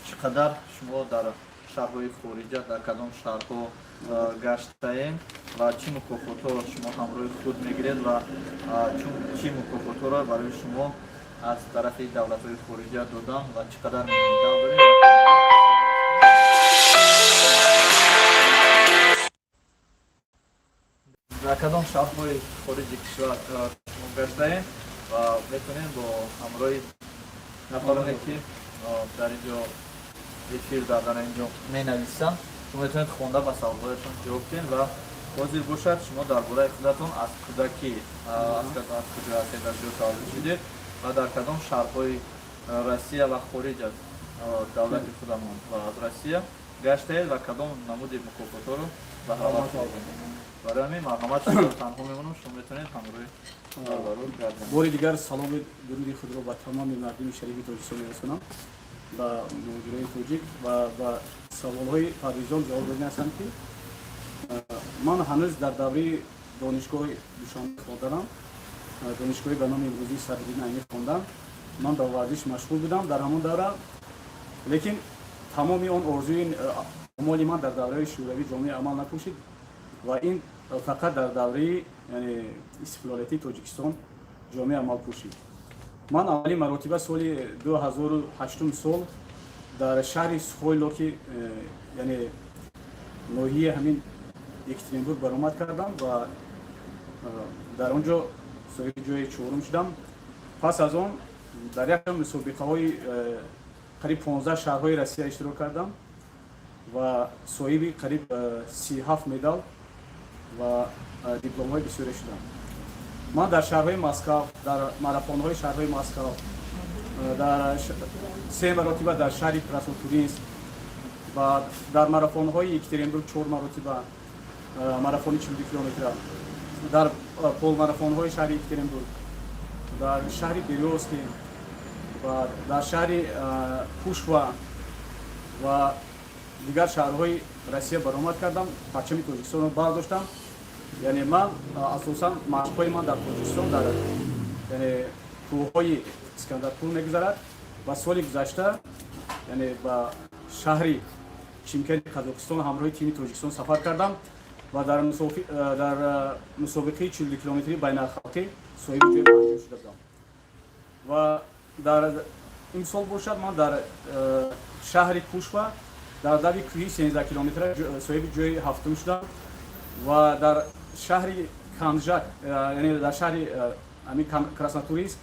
چقدر شما در شهرهای خارجه در کدام شهرها گشته‌اید و چه مکافات‌ها شما همراه خود میگیرید و چه مکافات‌ها را برای شما از طرف دولت‌های خارجه دادن و چقدر می‌دن دارید؟ در کدام شهرهای خارج کشور شما گشته‌اید و میتونید با همراه نفرانی که در اینجا افیر در اینجا می نویسم شما میتونید خونده و سوالاتتون جواب دهید و حاضر باشد شما درباره خودتون از کودکی از کجا هستید در کجا تولد شدید و در کدام شهرهای روسیه و خارج از دولت خودمان و از روسیه گشتید و کدام نمود مکافات‌ها رو بهره بردید. برای همین مرحمت شما تنها میمونم شما میتونید همراه باری دیگر سلام درودی خود را به تمام مردم شریف تاجیکستان میرسانم و مدیرای توجیک و سوال‌های پادریجان جواب دادن هستم که من هنوز در دوره دانشگاه دوشنبه خواندم دانشگاه به نام امروزی صدرالدین عینی خواندم من به ورزش مشغول بودم در همون دوره لیکن تمام اون آرزوی آمال من در دوره شوروی جامعه عمل نکشید و این فقط در دوره یعنی استقلالیتی تاجیکستان جامعه عمل کشید. من اولی مرتبه سال 2008 سال در شهر سخویلو که یعنی ناحیه همین یکترینبورگ برآمد کردم و در اونجا صاحب جای چهارم شدم. پس از اون در یک مسابقه‌های قریب 15 شهرهای روسیه اشتراک کردم و صاحب قریب 37 مدال و دیپلم‌های بسیاری شدم. من در شهرهای مسکو در ماراتون‌های شهرهای مسکو در 3 مرتبه در شهر کراسنوتورینسک و در ماراتون‌های یکترینبورگ 4 مرتبه ماراتون 42 کیلومتر در پول ماراتون‌های شهر یکترینبورگ در شهر بیریوسک و در شهر پوشوا و دیگر شهرهای روسیه برآمد کردم پرچم تاجیکستان را برداشتم. یعنی من اساساً مشق‌های من در تاجیکستان در یعنی کوههای اسکندرپور می‌گذرد و سال گذشته یعنی با شهر چیمکن قزاقستان همراه تیم تاجیکستان سفر کردم و در مسابقه 40 کیلومتری بین الخلقی صاحب جای پنجم شده بودم و در این سال باشد من در شهر کوشوا در دوی کوهی 13 کیلومتر صاحب جای هفتم شدم و در شهر کانژاک یعنی در شهر کراسنوتورینسک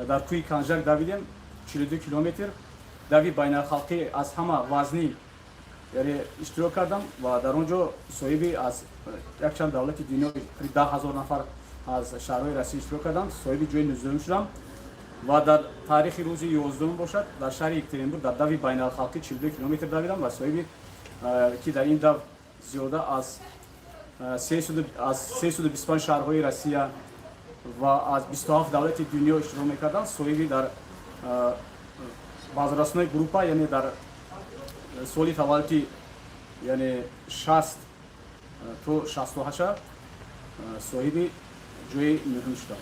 در کوه کانژاک دویدم 42 کیلومتر دوی بین الخلقی از همه وزنی یعنی اشتراک کردم و در اونجا صاحب از یک چند دولت دنیا 10,000 نفر از شهرهای روسیه اشتراک کردم صاحب جای 19 شدم و در تاریخ روز 11 باشد در شهر یکترینبورگ در دوی بین الخلقی 42 کیلومتر دویدم و صاحب که در این دو زیاده از 325 شهرهای روسیه و از 27 دولت دنیا اشتراک میکردن صاحب در بازرسانای گروپا یعنی در سالی تولدی یعنی 60 تو 68 صاحب جای نهم شدم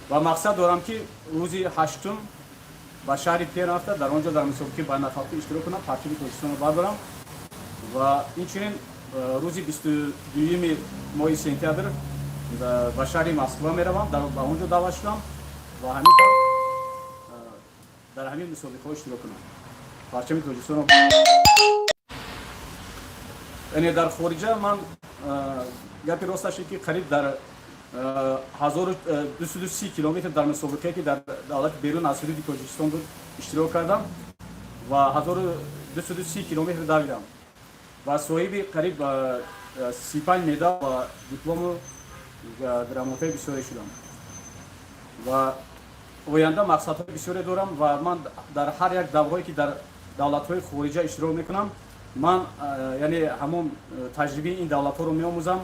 و مقصد دارم که روزی هشتم با شهر پیر رفته در آنجا در مسابقه بین الخلقی اشتراک کنم پرچم تاجیکستان رو بردارم و اینچنین روزی 22 ماه سپتامبر به شهر مسکو میروم در اونجا دعوت شدم و همین در همین مسابقه اشتراک کنم پرچم تاجیکستان رو یعنی در خارجه من گپی راستش که قریب در 1230 کیلومتر در مسابقه که در دولت بیرون از حدود تاجیکستان بود اشتراک کردم و 1230 کیلومتر دویدم و صاحب قریب 35 مدال و دیپلم و گراماتای بسیاری شدم و آینده مقصدهای بسیاری دارم و من در هر یک دعوایی که در دولت‌های خارجه اشتراک میکنم من یعنی همون تجربه این دولت‌ها رو میآموزم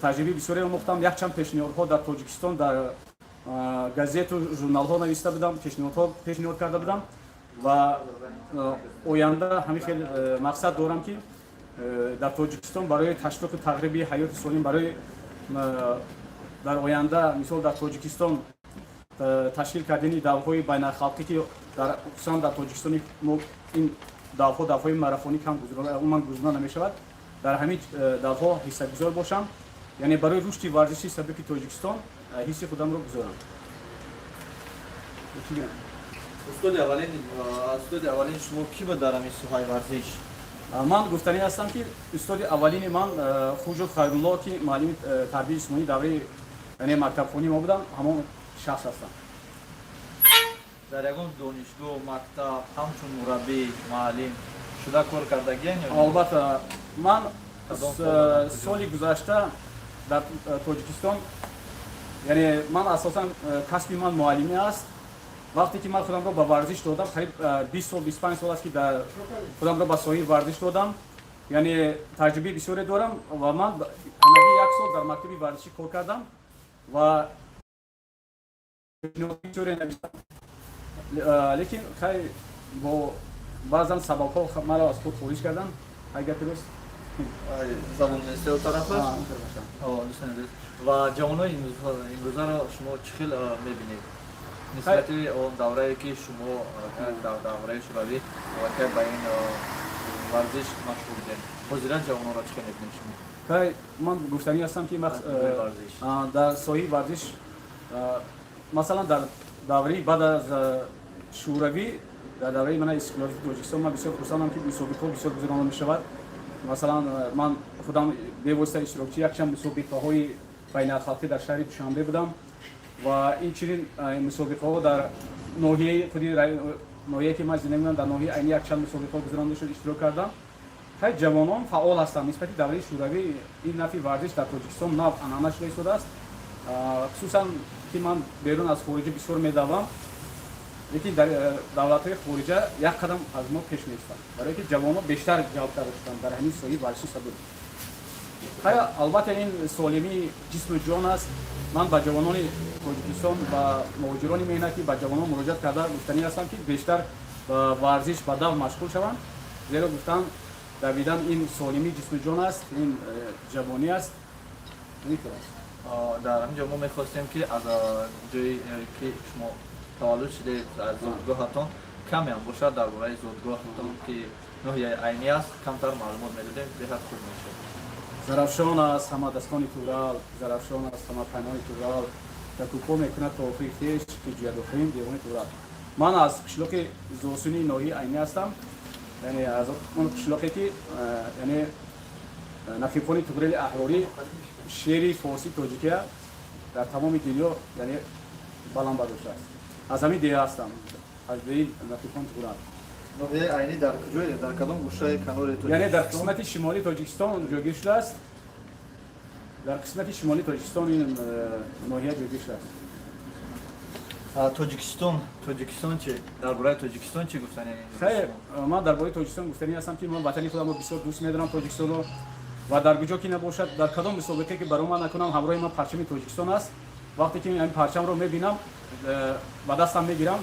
تجربه بسیاری رو مختم یک چند پیشنهادها در تاجیکستان در گازت و ژورنال‌ها نوشته بودم پیشنهاد کرده بودم و آینده همین خیلی مقصد دارم که در تاجیکستان برای تشویق تقریبی حیات سالم برای در آینده مثال در تاجیکستان تشکیل کردن دعوای بین الخلقی که خصوصا در تاجیکستان این دفعه ماراتونی کم گزینه نمیشود. در همین دفعه حصه گذار باشم، یعنی برای رشد ورزشی سبک تاجیکستان حصه خودم رو گذارم. استاد اولین شما کی بود در همین سوهای ورزش؟ من گفتنی هستم که استاد اولین من خوجو خیرالله که معلم تربیت جسمانی دوره یعنی مکتب خونی ما بودم، همون شخص هستم. در یکم دانشگاه مکتب همچون مربی معلم شده کار کردگی؟ البته من سالی گذشته در تاجیکستان، یعنی من اساسا کسب من معلمی است. وقتی که من خودم رو به ورزش دادم، قریب 20 سال 25 سال است که در خودم رو به ساحل ورزش دادم، یعنی تجربه بسیاری دارم و من همگی 1 سال در مکتب ورزشی کار کردم و بسیاری نوشتم، لیکن خیلی با بعضا سبب ها مرا از خود خارج کردن. اگر درست زبان سه طرف است و جوانای امروزه را شما چه خیلی میبینید نسبت اون دوره‌ای که شما در دوره شوروی و که با این ورزش مشغول بودید، حضورا جوانان را چه خیلی میبینید؟ من گفتنی هستم که در ساحل ورزش مثلا در دوره بعد از شوروی، در دوره من اسکولاری تاجیکستان من بسیار خوشحالم که مسابقه بسیار گذرانده می‌شود. مثلا من خودم به واسطه اشتراکچی یک چند مسابقه‌های بین‌الخلقی در شهر دوشنبه بودم و این چنین مسابقه‌ها در ناحیه خودی ناحیه‌ای که من زندگی می‌کنم در ناحیه عینی یک چند مسابقه گذرانده شد، اشتراک کردم. خیلی جوانان فعال هستند. نسبت دوره شوروی این نفی ورزش در تاجیکستان نو انانه شده است. خصوصا که من بیرون از خارج بسیار می‌دوام، لیکن در دولت‌های خارجی یک قدم از ما پیش نیستند، برای که جوانان بیشتر جواب دادند در همین ساحل ورزشی سبب. خیلی البته این سالمی جسم و جان است. من با جوانان تاجیکستان و مهاجران مهنتی با جوانان مراجعه کرده گفتنی هستم که بیشتر با ورزش و دو مشغول شوند، زیرا گفتن دویدن این سالمی جسم و جان است، این جوانی است. در همینجا ما می‌خواستیم که از جایی که شما تولد شده از زادگاهتان کمی هم باشد درباره زادگاهتان که ناحیه عینی است کمتر معلومات می‌دادیم، بهت خوب می‌شد. زرافشان است، همه دستان تورال، زرافشان است، همه پناه تورال، تکوپو میکنه تا آخری خیش که جویا دخیم دیوان تورال. من از قشلاق زوسونی ناحیه عینی هستم، یعنی از اون قشلاقی که یعنی نقیبان تورال احراری شعری فارسی تاجیکی در تمام دنیا یعنی بالام برداشته است. از همین دیه هستم، از دیه نقیبان تورال. ناحیه عینی در کجای در کدام گوشه کنار تاجیکستان؟ یعنی در قسمت شمالی تاجیکستان جایگیر شده است. در قسمت شمالی تاجیکستان این ناحیه جایگیر شده است. تاجیکستان چه؟ درباره تاجیکستان چه گفتنی؟ خیر، من درباره تاجیکستان گفتنی هستم که من وطنی خودم رو بسیار دوست می‌دارم تاجیکستان رو و در کجا که نباشد در کدام مسابقه که برای من نکنم همراه من پرچم تاجیکستان است. وقتی که این پرچم رو می‌بینم با دستم می‌گیرم،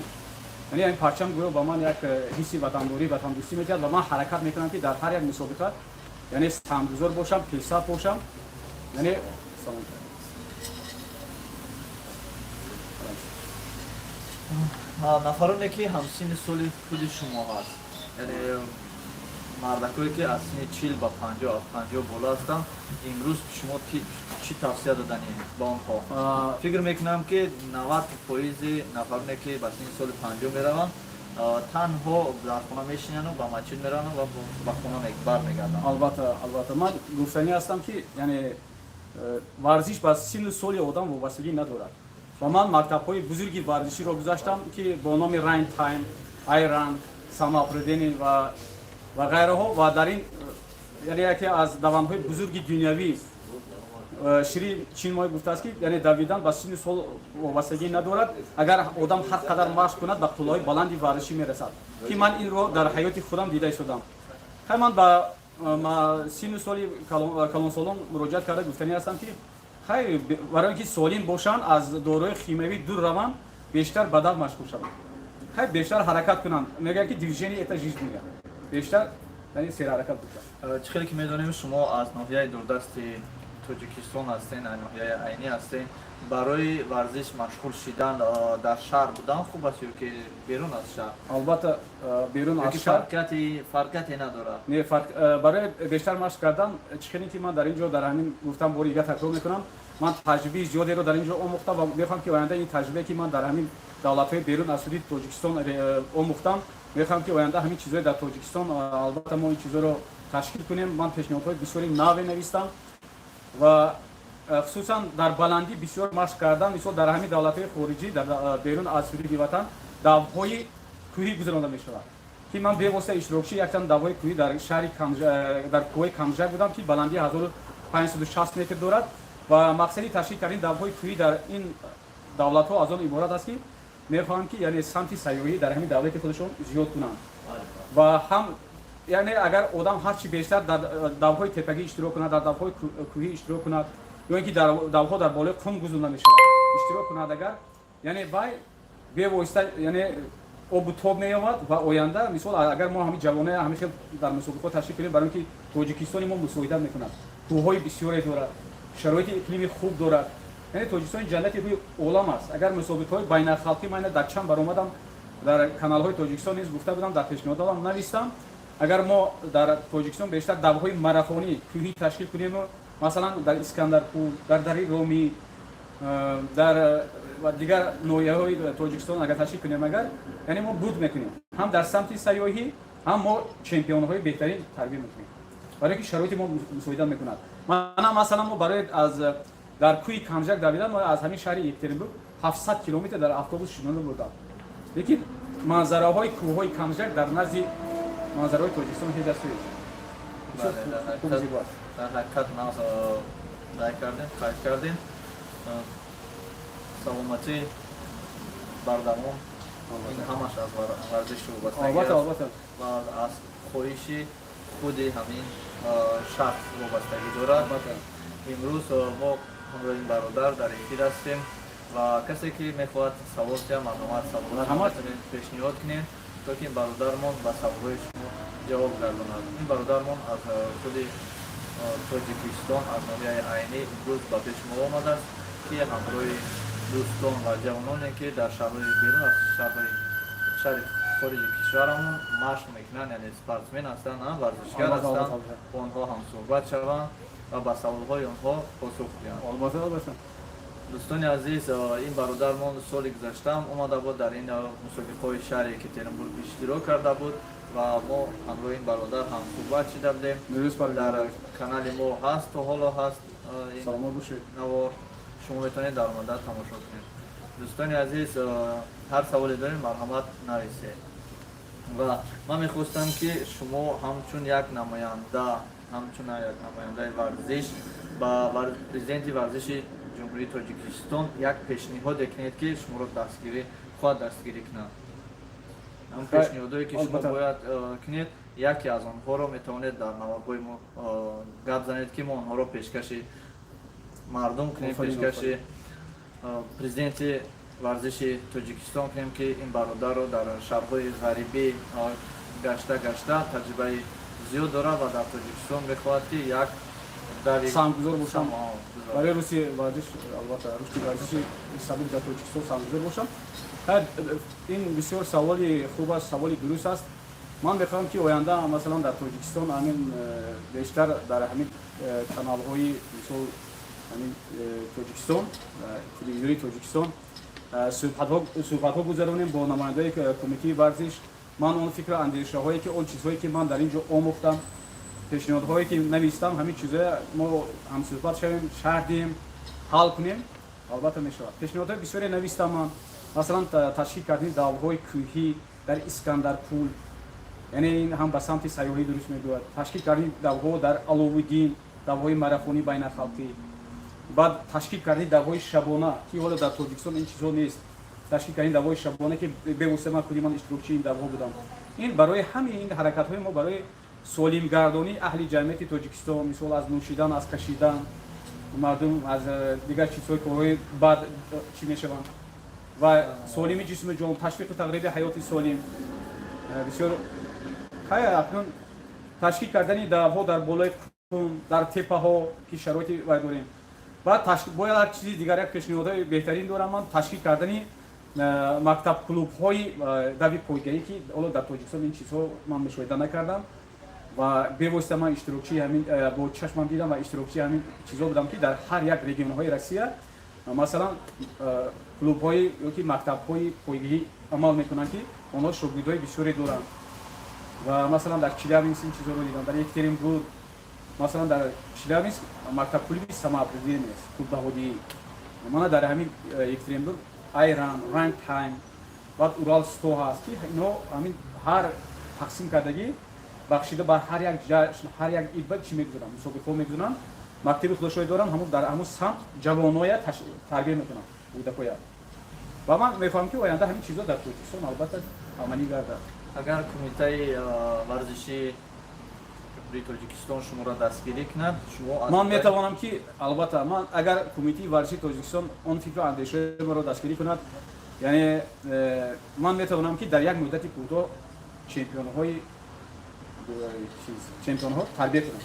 یعنی این پرچم گویا با من یک حس وطنداری و دوستی می‌دهد و من حرکت می‌کنم که در هر یک مسابقه یعنی سهمگذار باشم، پیشرفت باشم. یعنی نفرانی که همسین سال خود شما هست، یعنی مردکایی که از سن 40 با 50 بالا هستن، امروز شما چی توصیه دادنی با آنها؟ فکر میکنم که 90% نفرانی که با سن سال 50 میروند تنها در خانه میشینن و با مچین میرن و با خانه برمیگردن. البته من گفتنی هستم که یعنی ورزش با سن سال آدم وابستگی ندارد و من مکتب‌های بزرگی ورزشی را گذاشتم که با نام راین تایم، آیران، ساماپردینی و غیره ها و در این یعنی یکی از دوام‌های بزرگ دنیوی شری چین ما گفته است که یعنی دویدن با سن سال وابستگی ندارد. اگر آدم هر قدر مشق کند به طول‌های بلندی ورزشی میرسد که من این رو در حیات خودم دیده شدم. من با سن سالی کلان سالان مراجعت کرده گفتنی هستم که خیلی برای اینکه سالم باشن از دورای خیموی دور روند، بیشتر بدن مشغول شوند، خیلی بیشتر حرکت کنند. میگه که دیویژنی اتجیز میگه بیشتر یعنی سیر حرکت بکنند. چه خیلی که میدونیم شما از ناحیه دوردست тоҷикистон ҳастен, ноҳияи айнӣ ҳастен, барои варзиш машғул шидан дар шаҳр будан хуб аст ё ки берун аз шаҳр? албатта берун аз Ки шаҳр фарқияте надорад? не фарқ барои бештар машқ кардан чихеле ки ман дар ин ҷо дар ҳамин гуфтам бори дига такрор мекунам, ман таҷрибаи зиёдеро дар ин ҷо омӯхтам ва мехоҳам ки оянда ин таҷрибае ки ман дар ҳамин давлатҳои берун аз суди тоҷикистон омӯхтам, мехоҳам ки оянда ҳамин чизҳои дар тоҷикистон албатта мо ин чизҳоро ташкил кунем. Ман пешниҳодҳои бисёри наве навистам ва хусусан дар баландӣ бисёр машқ кардан, мисол дар ҳамин давлатҳои хориҷӣ дар берун аз ҳудуди ватан давҳои кӯҳӣ гузаронида мешавад, ки ман бевосита иштирокчии якчанд давҳои кӯҳӣ дар шаҳри дар кӯҳаи Камжак будам, ки баландии 1560 метр дорад ва мақсади ташкил кардани давҳои кӯҳӣ дар ин давлатҳо аз он иборат аст, ки мехоҳам ки яъне самти сайёҳӣ дар ҳамин давлати худашон зиёд кунанд ва ҳам яъне агар одам ҳарчи бештар дар давҳои тепагӣ иштирок кунад, дар давҳои кӯҳӣ иштирок кунад ё ин ки дар давҳо дар болои қум гузонида мешавад иштирок кунад, агар яъне вай бевосита яъне обу тоб меёвад ва оянда мисол агар мо ҳамин ҷавонаи ҳамин хел дар мусобиқаҳо ташкил кунем, барои ки тоҷикистони мо мусоидат мекунад, кӯҳҳои бисёре дорад, шароити иқлими хуб дорад, яъне тоҷикистони ҷаннати рӯи олам аст. Агар мусобиқаҳои байналхалқӣ ман дар чанд баромадам дар каналҳои тоҷикистон низ гуфта будам, дар пешниҳодам навистам, агар мо дар тоҷикистон бештар давҳои марафонӣ кӯҳӣ ташкил кунем, масалан дар Искандарпур, дар Дари Ромӣ, дар дигар ноҳияҳои тоҷикистон агар ташкил кунем, агар яъне мо буд мекунем, ҳам дар самти сайёҳӣ, ҳам мо чемпионҳои беҳтарин тарбия мекунем, барои ки шароити мо мусоидат мекунад. Манам масалан мо барои аз дар кӯҳи Камжак давидан, мо аз ҳамин шаҳри Екатеринбург 700 километр дар автобус шинода бурдам, лекин манзараҳои кӯҳҳои Камжак дар назди манзараҳои тоҷикистон ҳеҷ аст. дар ҳақиқат нағз қайд кардем. саломатии бардамон ин ҳамаш аз варзиш вобастагӣ аст ва аз хоҳиши худи ҳамин шахс вобастагӣ дорад. имрӯз мо ҳамроҳи ин бародар дар эфир ҳастем ва касе ки мехоҳад савол ҷамъ марҳамат саволот пешниҳод кунем, то ки ин бародармон ба саволҳои шумо ҷавоб гардонад. Ин бародармон аз худи тоҷикистон, аз ноҳияи айнӣ имрӯз ба пеши мо омадааст, ки ҳамроҳи дӯстон ва ҷавононе ки дар шаҳрҳои берун аз шаҳри хориҷи кишварамон машқ мекунанд, яъне спортсмен ҳастанд, варзишгар ҳастанд, бо онҳо ҳамсӯҳбат шаванд ва ба саволҳои онҳо посух диҳанд. дӯстони азиз, ин бародармон соли гузаштаам омада буд, дар ин мусобиқаҳои шаҳри Екатеринбург иштирок карда буд ва мо ҳамроҳи ин бародар ҳамсӯҳбат шида будем. Дар канали мо ҳаст, то ҳоло ҳаст навор, шумо метавонед дар омада тамошо кунед. дӯстони азиз, ҳар саволе дорем марҳамат нависед ва ман мехостам ки шумо ҳамчун як намояндаи варзиш ба президенти варзиши ҷумҳурии Тоҷикистон як пешниҳоде кунед, ки шуморо хоҳад дастгирӣ кунад. ҳам пешниҳодое ки шумо бояд кунед, яке аз онҳоро метавонед дар навбои мо гап занед, ки мо онҳоро пешкаши мардум кунем, пешкаши президенти варзиши Тоҷикистон кунем, ки ин бародарро дар шаҳрҳои ғарибӣ гашта таҷрибаи зиёд дорад ва дар Тоҷикистон мехоҳад ки як самгузор бошам барои рӯзи варзиш, албатта рушди варзиши сабук дар Тоҷикистон самгузор бошам. Ин бисёр саволи хуб аст, саволи дуруст аст. Ман мехоҳам ки оянда масалан дар Тоҷикистон ҳамин бештар дар ҳамин каналҳои мисол ҳамин Тоҷикистон, телевизори Тоҷикистон суҳбатҳо гузаронем бо намояндаи кумитаи варзиш. Ман он фикру андешаҳое ки он чизҳое ки ман дар ин ҷо омӯхтам, пешниҳодҳое ки навистам, ҳамин чизҳоя мо ҳамсӯҳбат шавем, шарҳ диҳем, ҳал кунем, албатта мешавад. Пешниҳодҳои бисёре навистам ман, масалан ташкил кардани давҳои кӯҳӣ дар Искандарпур, яъне ин ҳам ба самти сайёҳӣ дуруст мегӯяд, ташкил кардани давҳо дар Аловуддин, давҳои марафонӣ байналхалқӣ, баъд ташкил кардани давҳои шабона, ки ҳоло дар Тоҷикистон ин чизҳо нест, ташкил кардани давҳои шабона, ки бевосита ман худи ман иштирокчии ин давҳо будам. Ин барои ҳамаи ин ҳаракатҳои мо барои солимгардонии аҳли ҷамъияти Тоҷикистон, мисол аз нӯшидан, аз кашидан, мардум аз дигар чизҳои корҳои бад чӣ мешаванд ва солими ҷисму ҷон, ташвиқу тағриби ҳаёти солим, бисёр акнун ташкил кардани давҳо дар болои дар теппаҳо ки шароити вай дорем. Баъд бояд ҳар чизи дигар як пешниҳодҳои беҳтарин дорам ман ташкил кардани мактаб клубҳои дави пойгаӣ ки ҳоло дар Тоҷикистон ин чизҳо ман мушоҳида накардам ва бевосита ман иштирокчии ҳамин бо чашмам дидам ва иштирокчии ҳамин чизҳо будам ки дар ҳар як регионҳои Россия масалан клубҳои ёки мактабҳои пойгаӣ амал мекунанд ки онҳо шогирдҳои бисёре доранд ва масалан дар Челябинск ин чизҳоро дидам, дар Екатеринбург масалан дар Челябинск мактаб клуби самоопределение аст, клуб баҳодиӣ. Мана дар ҳамин Екатеринбург Айран, Рангтайм, баъд Урал 100 ҳаст ки инҳо ҳамин ҳар тақсим кардагӣ бахшида бар ҳар як ҷашн, ҳар як ид чӣ мегузаранд, мусобиқаҳо мегузаранд. Мактаби худошоӣ дорам ҳамун дар ҳамун самт ҷавоноя тарбия мекунанд, кӯдакоя. Ва ман мефаҳмам ки оянда ҳамин чизҳо дар Тоҷикистон албатта амалӣ гардад. Агар кумитаи варзиши Тоҷикистон шуморо дастгирӣ кунад, шумо ман метавонам ки албатта ман агар кумитаи варзиши Тоҷикистон он фикру андешаи маро дастгирӣ кунад, яъне ман метавонам ки дар як муддати кӯтоҳ чемпионҳо тарбия кунам.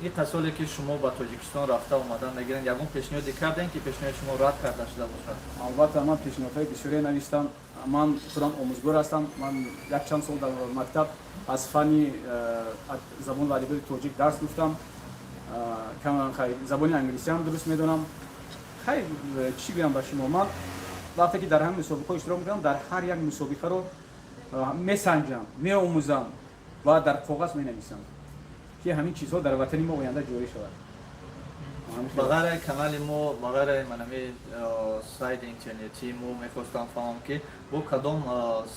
ин тасоле ки шумо ба Тоҷикистон рафта омадан мегиранд, ягон пешниҳоде кардем ки пешниҳоди шумо рад карда шуда бошад? Албатта ман пешниҳодҳои бисёре навистам. Ман худам омӯзгор ҳастам. Ман якчанд сол дар мактаб аз фанни забони ва адабиёти тоҷик дарс гуфтам. Забони англисиам дуруст медонам. Хай чӣ гӯям ба шумо, ман вақте ки дар ҳамин мусобиқаҳо иштирок мекунам, дар ҳар як мусобиқаро месанҷам, меомӯзам ва дар коғаз менависам ки ҳамин чизҳо дар ватани мо оянда ҷорӣ шавад. ба ғайри канали мо, ба ғайри манами сайти интернетӣ мо мехостам фаҳмам ки бо кадом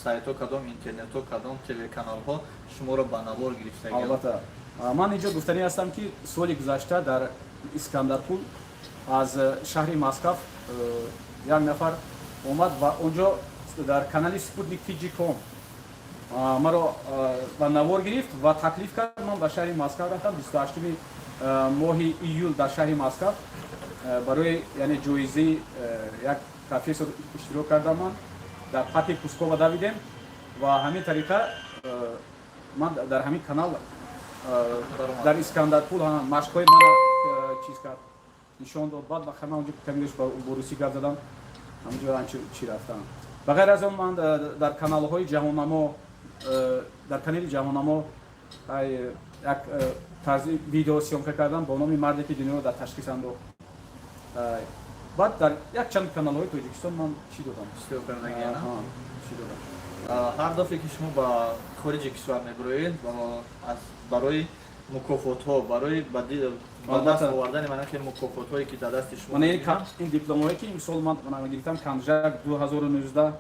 сайтҳо, кадом интернетҳо, кадом телеканалҳо шуморо ба навор гирифтагӣ? Албатта ман инҷо гуфтанӣ ҳастам ки соли гузашта дар Искандарпур аз шаҳри Москав як нафар омад ва онҷо дар канали Sputnik Fiji.com маро ба навор гирифт ва таклиф кард. Ман ба шаҳри Москав рафтам 28 моҳи июл дар шаҳри Москав барои яъне ҷоизаи як профессор иштирок кардам. Ман дар парки Кускова давидем ва ҳамин тариқа ман дар ҳамин канал дар Искандарпур машқҳои мана чиз кард, нишон дод. Баъд ба хама онҷо камирош бо русӣ гап задам, ҳамаҷо анчи чӣ рафтам. Ба ғайр аз он ман дар каналҳои ҷаҳоннамо, дар канали ҷаҳоннамо як тарзи видео сёмка кардам бо номи марде ки дунёро дар ташхис андохт. Баъд дар якчанд каналҳои Тоҷикистон ман чӣ додам? Чӣ додам? ҳар дафъе ки шумо ба хориҷи кишвар мебироед барои мукофотҳо, барои ба даст овардани манаки мукофотҳое ки дар дасти шумо ин дипломҳое ки имсол ман гирифтам Камжак 2019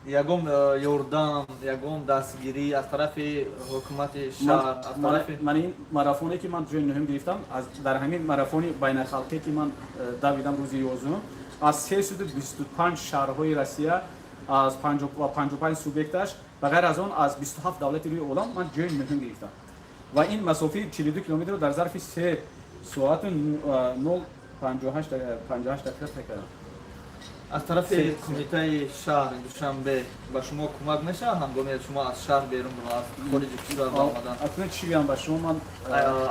ягон ёрдам, ягон дастгирӣ аз тарафи ҳукумати шаҳр, аз тарафи ман ин марафоне ки ман ҷои муҳим гирифтам дар ҳамин марафони байналхалқие ки ман давидам рӯзи 11 аз 325 шаҳрҳои Россия аз 55 субъекташ ба ғайр аз он аз 27 давлати рӯи олам ман ҷои муҳим гирифтам ва ин масофаи 42 километрро дар зарфи 3 соату 0:58 дақиқа тай кардам. аз тарафи кумитаи шаҳр Душанбе ба шумо кӯмак мешавад ҳангоми шумо аз шаҳр берун аз хориҷи кишвар ба омадан? акнун чӣ гӯям ба шумо, ман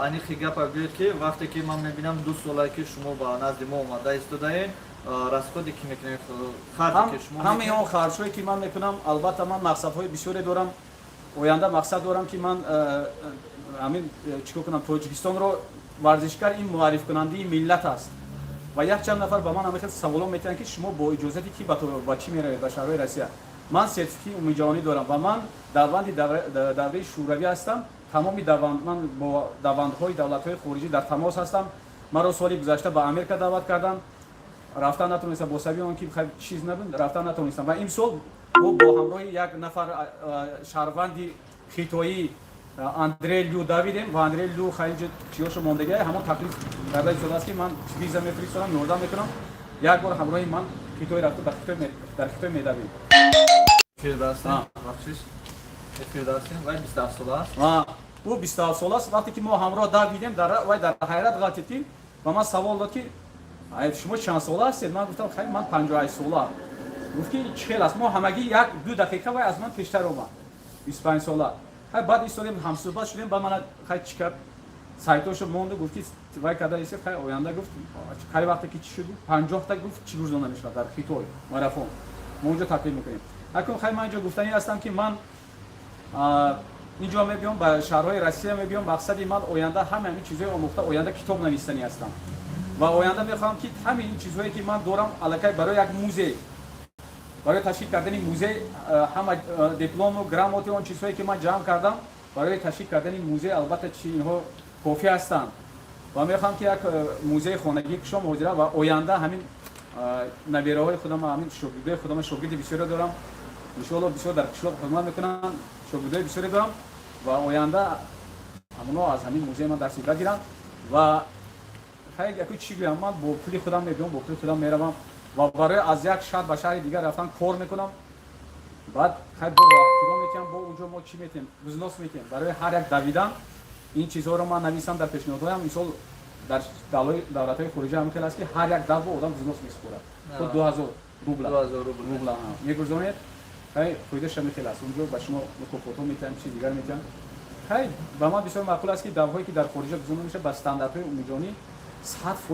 аниқи гапа гӯед ки вақте ки ман мебинам 2 сола ки шумо ба назди мо омада истодаед, расходе ки мекунед, харҷе ки шумо ҳамаи он харҷҳое ки ман мекунам, албатта ман мақсадҳои бисёре дорам. Оянда мақсад дорам ки ман ҳамин чикор кунам, Тоҷикистонро варзишгар ин муаррифкунандии миллат аст ва якчанд нафар ба ман ҳамеха саволо метиҳанд ки шумо бо иҷозати ки ба чӣ меравед ба шаҳрҳои Россия? Ман сертификати умумиҷаҳонӣ дорам ва ман даванди давраи шӯравӣ ҳастам. Тамоми ман бо давандҳои давлатҳои хориҷӣ дар тамос ҳастам. Маро соли гузашта ба Америка даъват кардам, рафтан натонистам, бо сабаби он ки чиз набуд, рафтан натонистам ва имсол бо ҳамроҳи як нафар шаҳрванди хитоӣ Андрей Лю давидем ва Андрей Лю хайҷ чиёшо мондагиа ҳамон таклиф карда истодааст ки ман виза мефиристонам, ёрдам мекунам. Як бор ҳамроҳи ман хитоӣ рафта дар Хитой медавид. Вай 27 сола аст. Ӯ 27 сола аст. Вақте ки мо ҳамроҳ давидем, вай дар ҳайрат ғалтид ки ба ман савол дод ки шумо чанд сола ҳастед? Ман гуфтам хай ман 58 сола. Гуфт ки чӣ хел аст? Мо ҳамагӣ 1-2 дақиқа вай аз ман пештар омад. 25 сола. Хай баъд истодем ҳамсӯҳбат шудем, ба ман хай чӣ кард? сайтошо монду гуфти вай када исе хай оянда гуфт хай вақте ки чӣ шуд 50 та гуфт чӣ гузона мешавад дар хитой марафон мо онҷо таклиф мекунем акун хай ман инҷо гуфтани ҳастам ки ман инҷо мебиём ба шаҳрҳои россия мебиём мақсади ман оянда ҳамаи ҳамин чизҳои омӯхта оянда китоб навистанӣ ҳастам ва оянда мехоҳам ки ҳамин ин чизҳое ки ман дорам аллакай барои як музей барои ташкил кардани музей ҳама диплому грамоти он чизҳое ки ман ҷамъ кардам барои ташкил кардани музей албатта чи инҳо кофӣ ҳастанд ва мехоҳам ки як музеи хонагӣ кушом ҳозира ва оянда ҳамин набераҳои худам ҳамин шогирдои худам шогирди бисёре дорам иншоалло бисёр дар қишлоқ хизмат мекунанд шогирдои бисёре дорам ва оянда ҳамоно аз ҳамин музей ман дарс гиранд ва хай яку чӣ гӯям ман бо пули худам мебиём бо пули худам меравам ва барои аз як шаҳр ба шаҳри дигар рафтан кор мекунам баъд хай бо раҳтиро мекунам бо унҷо мо чӣ метем бизнес метем барои ҳар як давидан ин чизҳоро ман нависам дар пешниҳодҳоям мисол дар давлатҳои хориҷӣ ҳамин хел аст ки ҳар як давбо одам бизнес месупорад худ 2000 рубла мегузонед хай фоидааш ҳамин хел аст унҷо ба шумо мукофотҳо метиҳам чизи дигар метиҳам хай ба ман бисёр маъқул аст ки давҳое ки дар хориҷа гузонда мешавад ба стандартҳои умумиҷонӣ 100